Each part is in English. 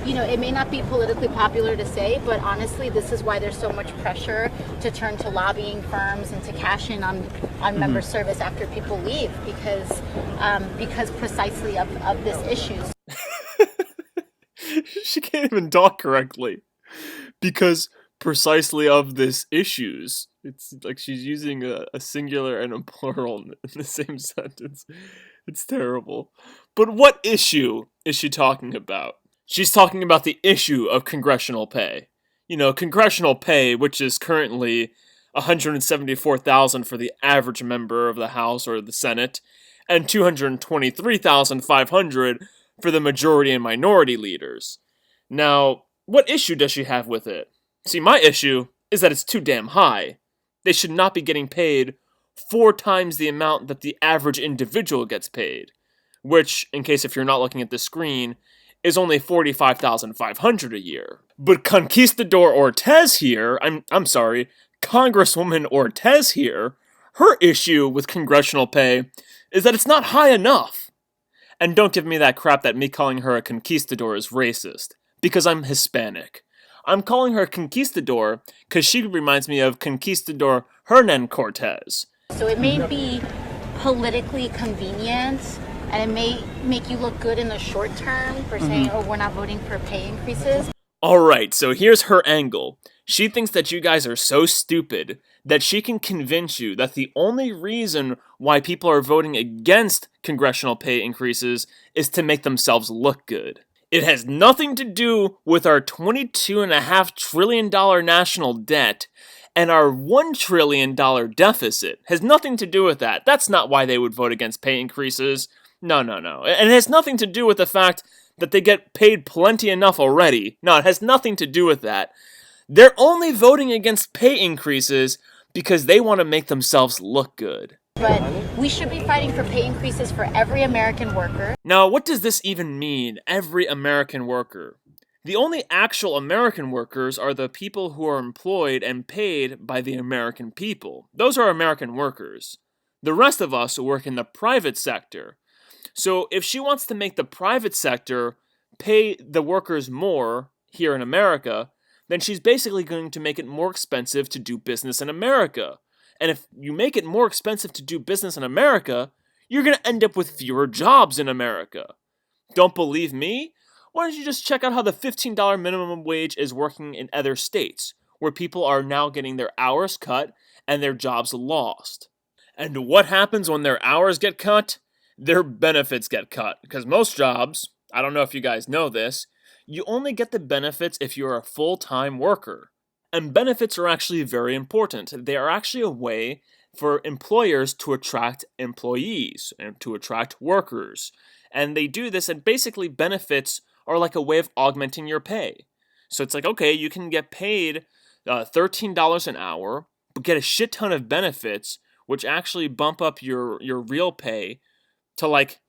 it may not be politically popular to say, but honestly, this is why there's so much pressure to turn to lobbying firms and to cash in on member service after people leave, because precisely of this issue. She can't even talk correctly because precisely of this issues. It's like she's using a singular and a plural in the same sentence. It's terrible. But what issue is she talking about? She's talking about the issue of congressional pay. Congressional pay, which is currently $174,000 for the average member of the House or the Senate, and $223,500 for the majority and minority leaders. Now, what issue does she have with it? See, my issue is that it's too damn high. They should not be getting paid 4 times the amount that the average individual gets paid, which, in case if you're not looking at the screen, is only $45,500 a year. But Conquistador Ortez here, I'm sorry, Congresswoman Ortez here, her issue with congressional pay is that it's not high enough. And don't give me that crap that me calling her a conquistador is racist, because I'm Hispanic. I'm calling her conquistador because she reminds me of Conquistador Hernan Cortes. So it may be politically convenient, and it may make you look good in the short term for saying, oh, we're not voting for pay increases. Alright, so here's her angle. She thinks that you guys are so stupid that she can convince you that the only reason why people are voting against congressional pay increases is to make themselves look good. It has nothing to do with our $22.5 trillion national debt and our $1 trillion deficit. Has nothing to do with that. That's not why they would vote against pay increases. No. And it has nothing to do with the fact that they get paid plenty enough already. No, it has nothing to do with that. They're only voting against pay increases because they want to make themselves look good. But we should be fighting for pay increases for every American worker. Now, what does this even mean, every American worker? The only actual American workers are the people who are employed and paid by the American people. Those are American workers. The rest of us work in the private sector. So if she wants to make the private sector pay the workers more here in America, then she's basically going to make it more expensive to do business in America. And if you make it more expensive to do business in America, you're going to end up with fewer jobs in America. Don't believe me? Why don't you just check out how the $15 minimum wage is working in other states, where people are now getting their hours cut and their jobs lost. And what happens when their hours get cut? Their benefits get cut. Because most jobs, I don't know if you guys know this, you only get the benefits if you're a full-time worker. And benefits are actually very important. They are actually a way for employers to attract employees and to attract workers. And they do this, and basically benefits are like a way of augmenting your pay. So it's like, okay, you can get paid $13 an hour, but get a shit ton of benefits, which actually bump up your real pay to like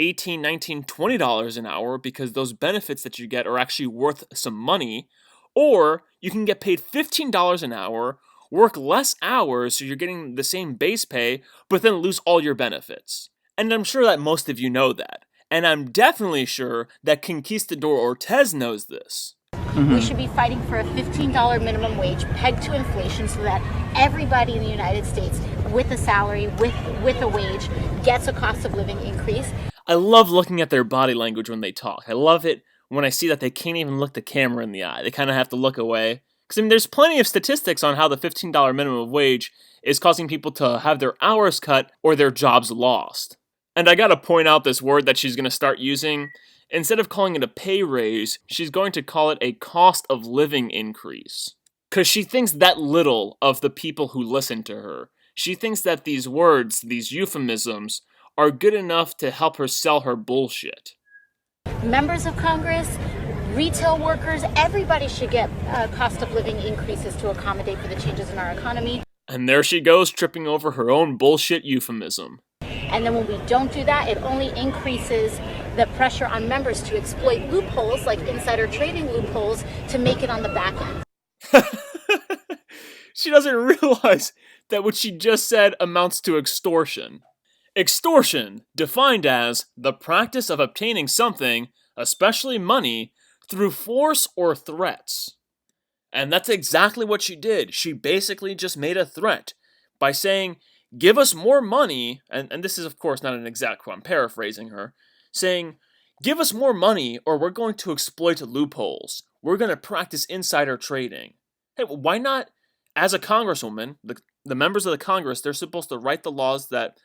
$18, $19, $20 an hour, because those benefits that you get are actually worth some money. Or you can get paid $15 an hour, work less hours so you're getting the same base pay, but then lose all your benefits. And I'm sure that most of you know that. And I'm definitely sure that Conquistador Ortez knows this. We should be fighting for a $15 minimum wage pegged to inflation so that everybody in the United States with a salary, with a wage, gets a cost of living increase. I love looking at their body language when they talk. I love it when I see that they can't even look the camera in the eye. They kind of have to look away. Because there's plenty of statistics on how the $15 minimum wage is causing people to have their hours cut or their jobs lost. And I gotta point out this word that she's gonna start using. Instead of calling it a pay raise, she's going to call it a cost of living increase. Because she thinks that little of the people who listen to her. She thinks that these words, these euphemisms, are good enough to help her sell her bullshit. Members of Congress, retail workers, everybody should get cost of living increases to accommodate for the changes in our economy. And there she goes, tripping over her own bullshit euphemism. And then when we don't do that, it only increases the pressure on members to exploit loopholes, like insider trading loopholes, to make it on the back end. She doesn't realize that what she just said amounts to extortion. Extortion, defined as the practice of obtaining something, especially money, through force or threats. And that's exactly what she did. She basically just made a threat by saying, give us more money, and this is of course not an exact quote, I'm paraphrasing her, saying, give us more money or we're going to exploit loopholes. We're going to practice insider trading. Hey, why not, as a congresswoman, the members of the Congress, they're supposed to write the laws that,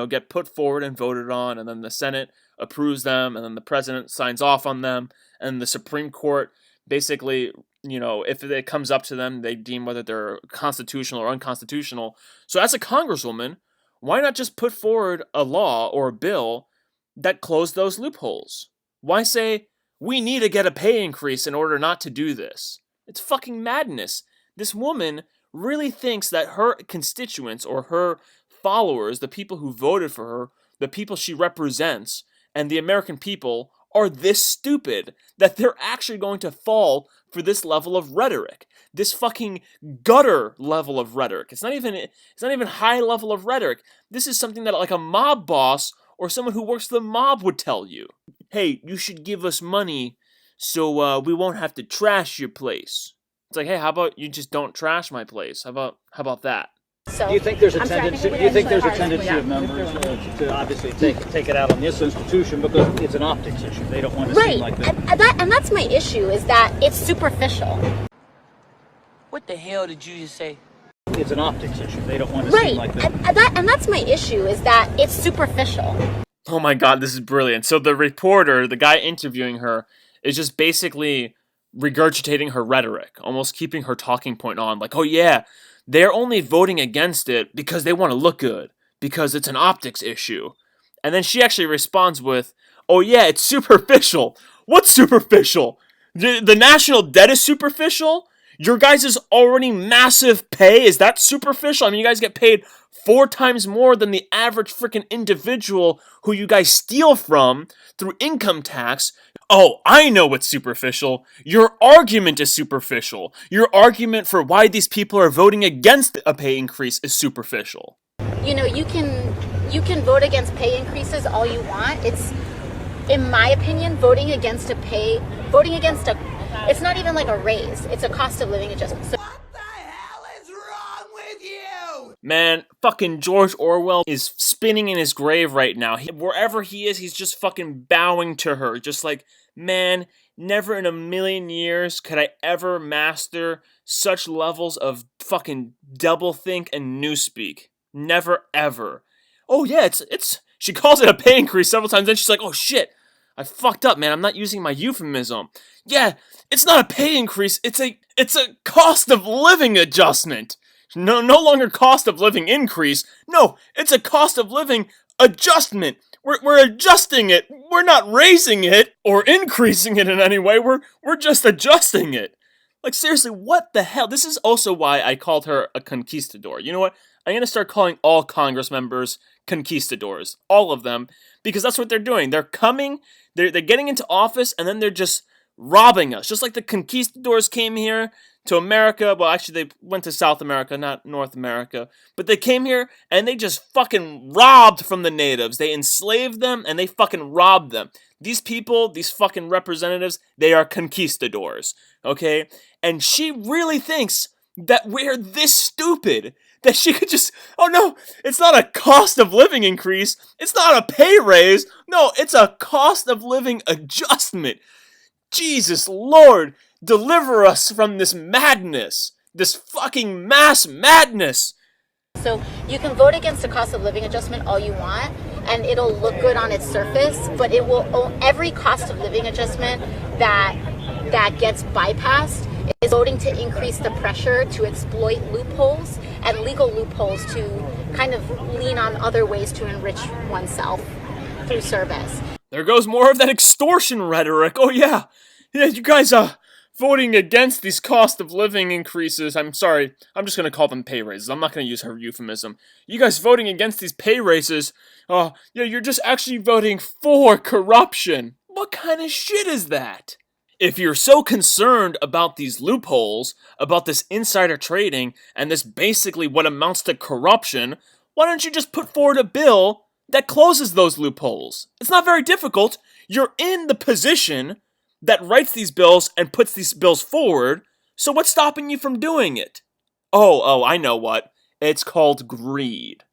get put forward and voted on, and then the Senate approves them, and then the president signs off on them, and the Supreme Court basically, if it comes up to them, they deem whether they're constitutional or unconstitutional. So as a congresswoman, why not just put forward a law or a bill that closed those loopholes? Why say, we need to get a pay increase in order not to do this? It's fucking madness. This woman really thinks that her constituents or her followers, the people who voted for her, the people she represents, and the American people are this stupid that they're actually going to fall for this level of rhetoric. This fucking gutter level of rhetoric. It's not even high level of rhetoric. This is something that like a mob boss or someone who works for the mob would tell you. Hey, you should give us money so we won't have to trash your place. It's like, hey, how about you just don't trash my place? How about that? So, do you think there's a tendency? Of members to obviously take it out on this institution because it's an optics issue? They don't want to seem like that. And that's my issue, is that it's superficial. What the hell did you just say? It's an optics issue. They don't want to seem like that. And that's my issue, is that it's superficial. Oh my god, this is brilliant. So the reporter, the guy interviewing her, is just basically regurgitating her rhetoric, almost keeping her talking point on, like, oh yeah, they're only voting against it because they want to look good, because it's an optics issue. And then she actually responds with, oh yeah, it's superficial. What's superficial? The national debt is superficial? Your guys' already massive pay, is that superficial? I mean, you guys get paid 4 times more than the average freaking individual who you guys steal from through income tax. Oh, I know what's superficial. Your argument is superficial. Your argument for why these people are voting against a pay increase is superficial. You can vote against pay increases all you want. It's, in my opinion, voting against it's not even like a raise. It's a cost of living adjustment. So What the hell is wrong with you? Man, fucking George Orwell is spinning in his grave right now. Wherever he is, he's just fucking bowing to her. Just like, man, never in a million years could I ever master such levels of fucking doublethink and newspeak. Never ever. Oh yeah, it's she calls it a pay increase several times, then she's like, oh shit, I fucked up, man. I'm not using my euphemism. Yeah, it's not a pay increase. It's a cost of living adjustment. No longer cost of living increase. No, it's a cost of living adjustment. We're adjusting it. We're not raising it or increasing it in any way. We're just adjusting it. Like, seriously, what the hell? This is also why I called her a conquistador. You know what? I'm going to start calling all Congress members conquistadors. All of them. Because that's what they're doing. They're coming, they're getting into office, and then they're just robbing us. Just like the conquistadors came here to America. Well, actually, they went to South America, not North America. But they came here, and they just fucking robbed from the natives. They enslaved them, and they fucking robbed them. These people, these fucking representatives, they are conquistadors. Okay? And she really thinks that we're this stupid that she could just, oh no, it's not a cost of living increase, it's not a pay raise, no, it's a cost of living adjustment. Jesus Lord, deliver us from this madness, this fucking mass madness. So you can vote against a cost of living adjustment all you want, and it'll look good on its surface, but it will, every cost of living adjustment that gets bypassed is voting to increase the pressure to exploit loopholes and legal loopholes to kind of lean on other ways to enrich oneself through service. There goes more of that extortion rhetoric. Oh yeah, you guys are voting against these cost of living increases. I'm sorry, I'm just going to call them pay raises. I'm not going to use her euphemism. You guys voting against these pay raises, yeah, you're just actually voting for corruption. What kind of shit is that? If you're so concerned about these loopholes, about this insider trading, and this basically what amounts to corruption, why don't you just put forward a bill that closes those loopholes? It's not very difficult. You're in the position that writes these bills and puts these bills forward, so what's stopping you from doing it? Oh, I know what. It's called greed.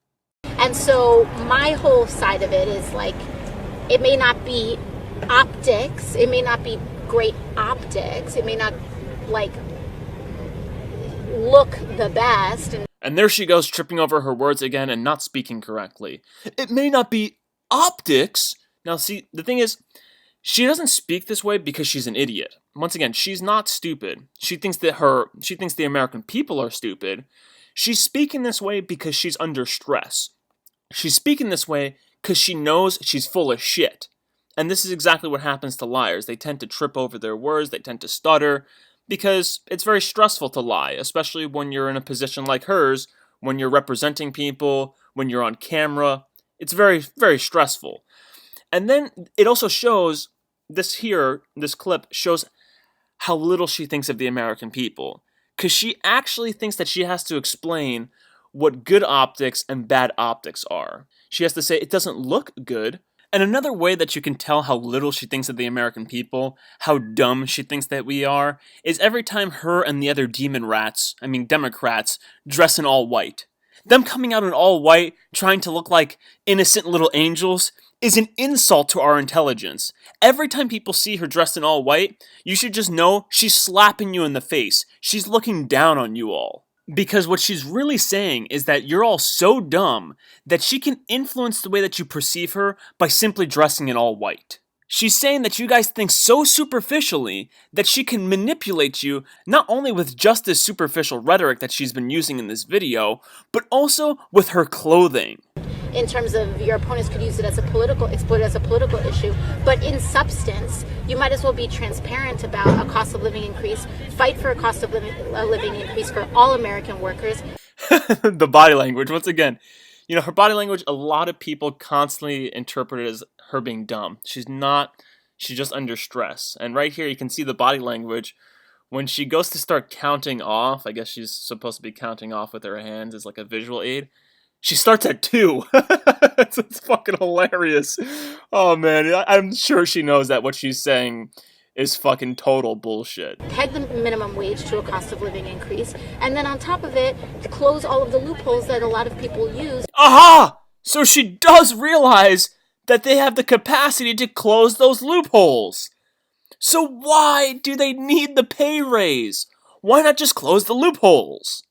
And so my whole side of it is like, it may not be optics, it may not be great optics, it may not like look the best. And there she goes, tripping over her words again and not speaking correctly. It may not be optics. Now see, the thing is, she doesn't speak this way because she's an idiot. Once again, she's not stupid. She thinks the American people are stupid. She's speaking this way because she's under stress. She's speaking this way because she knows she's full of shit. And this is exactly what happens to liars. They tend to trip over their words, they tend to stutter, because it's very stressful to lie, especially when you're in a position like hers, when you're representing people, when you're on camera. It's very, very stressful. And then it also shows, this clip shows how little she thinks of the American people. Because she actually thinks that she has to explain what good optics and bad optics are. She has to say it doesn't look good. And another way that you can tell how little she thinks of the American people, how dumb she thinks that we are, is every time her and the other Democrats, dress in all white. Them coming out in all white, trying to look like innocent little angels, is an insult to our intelligence. Every time people see her dressed in all white, you should just know she's slapping you in the face. She's looking down on you all. Because what she's really saying is that you're all so dumb that she can influence the way that you perceive her by simply dressing in all white. She's saying that you guys think so superficially that she can manipulate you not only with just this superficial rhetoric that she's been using in this video, but also with her clothing. In terms of your opponents could use it as exploit it as a political issue, but in substance, you might as well be transparent about a cost of living increase, fight for a cost of living increase for all American workers. The body language, once again, her body language, a lot of people constantly interpret it as her being dumb. She's not, she's just under stress. And right here you can see the body language. When she goes to start counting off, I guess she's supposed to be counting off with her hands as like a visual aid. She starts at 2. It's fucking hilarious. Oh man, I'm sure she knows that what she's saying is fucking total bullshit. Peg the minimum wage to a cost of living increase, and then on top of it, close all of the loopholes that a lot of people use. Aha! So she does realize that they have the capacity to close those loopholes. So why do they need the pay raise? Why not just close the loopholes?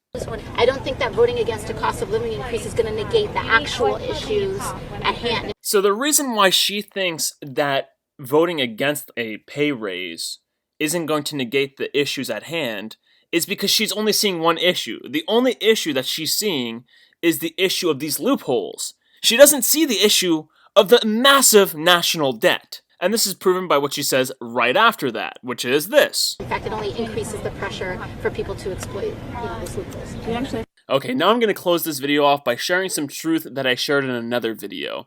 I don't think that voting against a cost of living increase is going to negate the actual issues at hand. So the reason why she thinks that voting against a pay raise isn't going to negate the issues at hand is because she's only seeing one issue. The only issue that she's seeing is the issue of these loopholes. She doesn't see the issue of the massive national debt. And this is proven by what she says right after that, which is this. In fact, it only increases the pressure for people to exploit these loopholes. Okay, now I'm going to close this video off by sharing some truth that I shared in another video.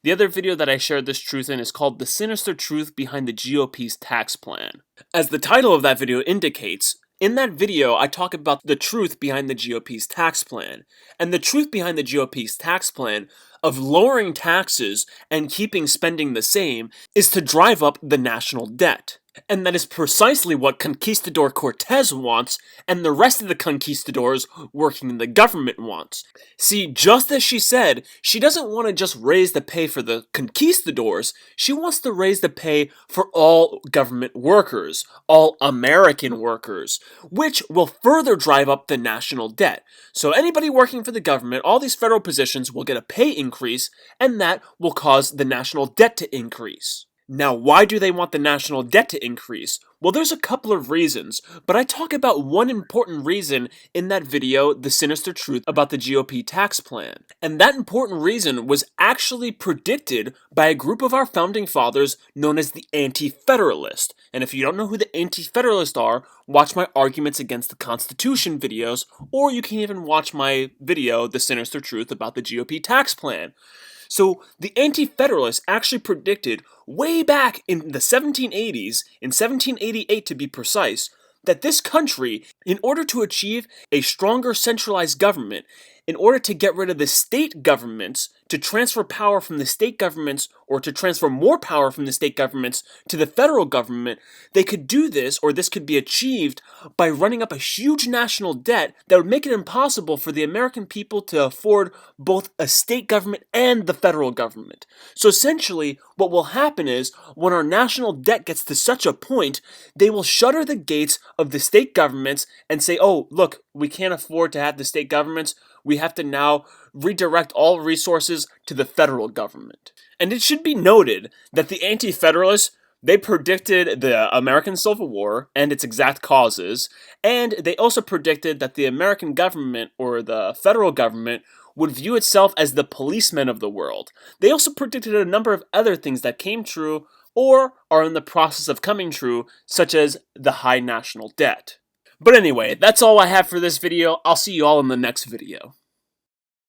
The other video that I shared this truth in is called The Sinister Truth Behind the GOP's Tax Plan. As the title of that video indicates, in that video I talk about the truth behind the GOP's tax plan. And the truth behind the GOP's tax plan of lowering taxes and keeping spending the same is to drive up the national debt. And that is precisely what Conquistador Cortes wants, and the rest of the conquistadors working in the government wants. See, just as she said, she doesn't want to just raise the pay for the conquistadors, she wants to raise the pay for all government workers, all American workers, which will further drive up the national debt. So anybody working for the government, all these federal positions will get a pay increase, and that will cause the national debt to increase. Now, why do they want the national debt to increase? Well, there's a couple of reasons, but I talk about one important reason in that video, The Sinister Truth About the GOP Tax Plan. And that important reason was actually predicted by a group of our founding fathers known as the Anti-Federalist. And if you don't know who the Anti-Federalists are, watch my Arguments Against the Constitution videos, or you can even watch my video, The Sinister Truth About the GOP Tax Plan. So the Anti-Federalists actually predicted way back in the 1780s, in 1788 to be precise, that this country, in order to achieve a stronger centralized government, in order to get rid of the state governments to transfer power from the state governments, or to transfer more power from the state governments to the federal government, they could do this, or this could be achieved, by running up a huge national debt that would make it impossible for the American people to afford both a state government and the federal government. So essentially, what will happen is, when our national debt gets to such a point, they will shutter the gates of the state governments and say, oh, look, we can't afford to have the state governments, we have to now redirect all resources to the federal government. And it should be noted that the Anti-Federalists, they predicted the American Civil War and its exact causes, and they also predicted that the American government, or the federal government, would view itself as the policeman of the world. They also predicted a number of other things that came true, or are in the process of coming true, such as the high national debt. But anyway, that's all I have for this video. I'll see you all in the next video.